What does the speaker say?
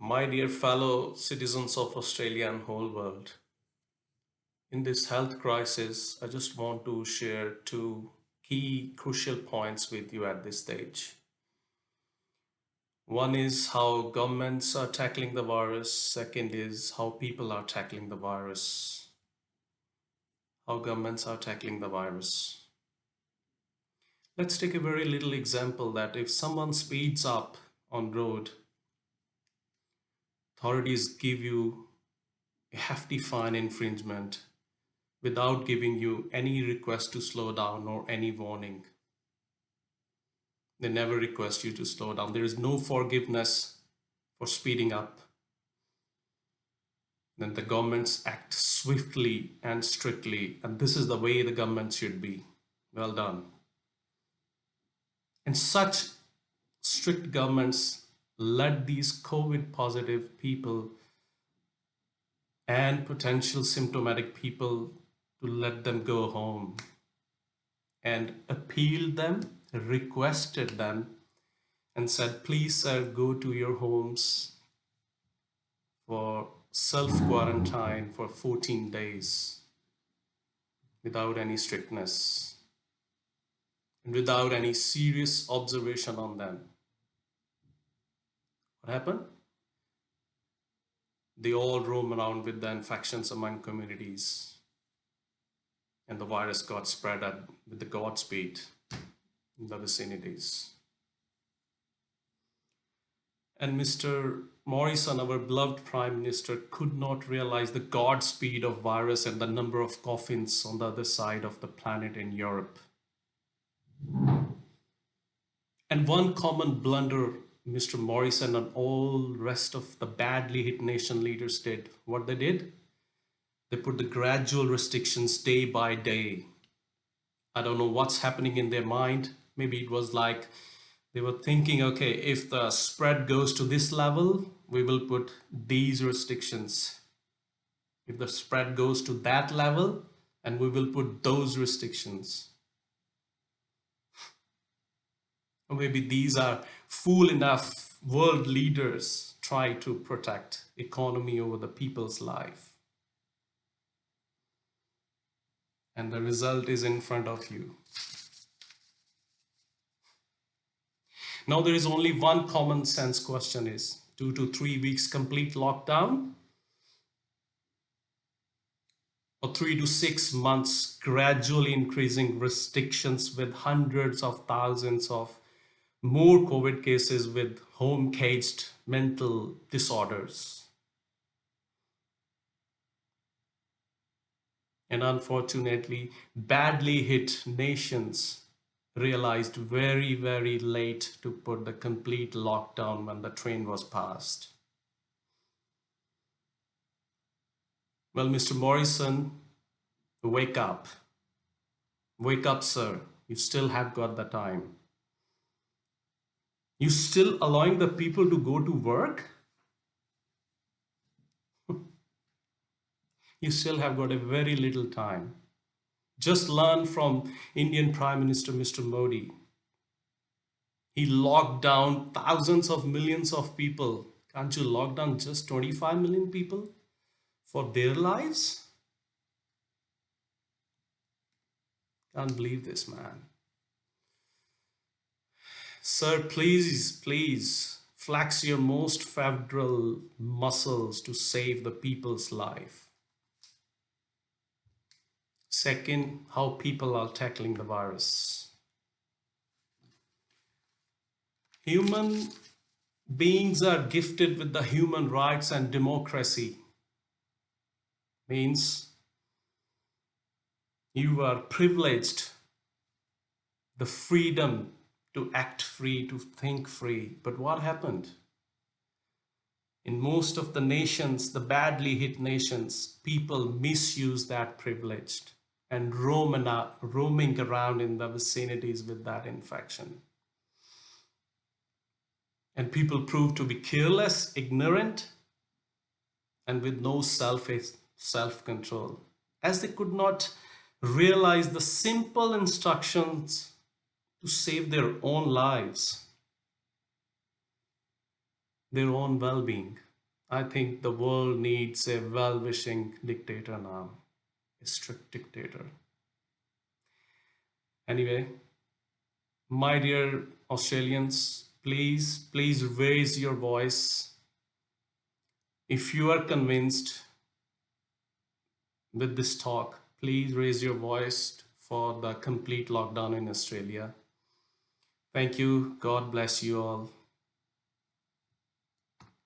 My dear fellow citizens of Australia and whole world, in this health crisis, I just want to share two key crucial points with you at this stage. One is how governments are tackling the virus. Second is how people are tackling the virus. How governments are tackling the virus. Let's take a very little example that if someone speeds up on road, authorities give you a hefty fine infringement without giving you any request to slow down or any warning. They never request you to slow down. There is no forgiveness for speeding up. Then the governments act swiftly and strictly, and this is the way the government should be. Well done. And such strict governments let these COVID positive people and potential symptomatic people to let them go home and appealed them, requested them, and said, please, sir, go to your homes for self-quarantine for 14 days without any strictness and without any serious observation on them. What happened? They all roam around with the infections among communities, and the virus got spread with the Godspeed in the vicinities. And Mr. Morrison, our beloved Prime Minister, could not realize the Godspeed of virus and the number of coffins on the other side of the planet in Europe. And one common blunder Mr. Morrison and all rest of the badly hit nation leaders did. What they did? They put the gradual restrictions day by day. I don't know what's happening in their mind. Maybe it was like they were thinking, okay, if the spread goes to this level, we will put these restrictions. If the spread goes to that level, and we will put those restrictions. Or maybe these are fool enough world leaders try to protect economy over the people's life. And the result is in front of you. Now there is only one common sense question is 2 to 3 weeks complete lockdown or 3 to 6 months gradually increasing restrictions with hundreds of thousands of more COVID cases with home caged mental disorders. And unfortunately, badly hit nations realized very, very late to put the complete lockdown when the train was passed. Well, Mr. Morrison, wake up. Wake up, sir. You still have got the time. You still allowing the people to go to work? You still have got a very little time. Just learn from Indian Prime Minister Mr. Modi. He locked down thousands of millions of people. Can't you lock down just 25 million people for their lives? Can't believe this, man. Sir, please, please flex your most federal muscles to save the people's life. Second, how people are tackling the virus. Human beings are gifted with the human rights and democracy. Means you are privileged the freedom to act free, to think free. But what happened? In most of the nations, the badly hit nations, people misuse that privilege and roaming around in the vicinities with that infection. And people prove to be careless, ignorant, and with no self-control, as they could not realize the simple instructions to save their own lives, their own well-being. I think the world needs a well-wishing dictator now, a strict dictator. Anyway, my dear Australians, please raise your voice. If you are convinced with this talk, please raise your voice for the complete lockdown in Australia. Thank you. God bless you all.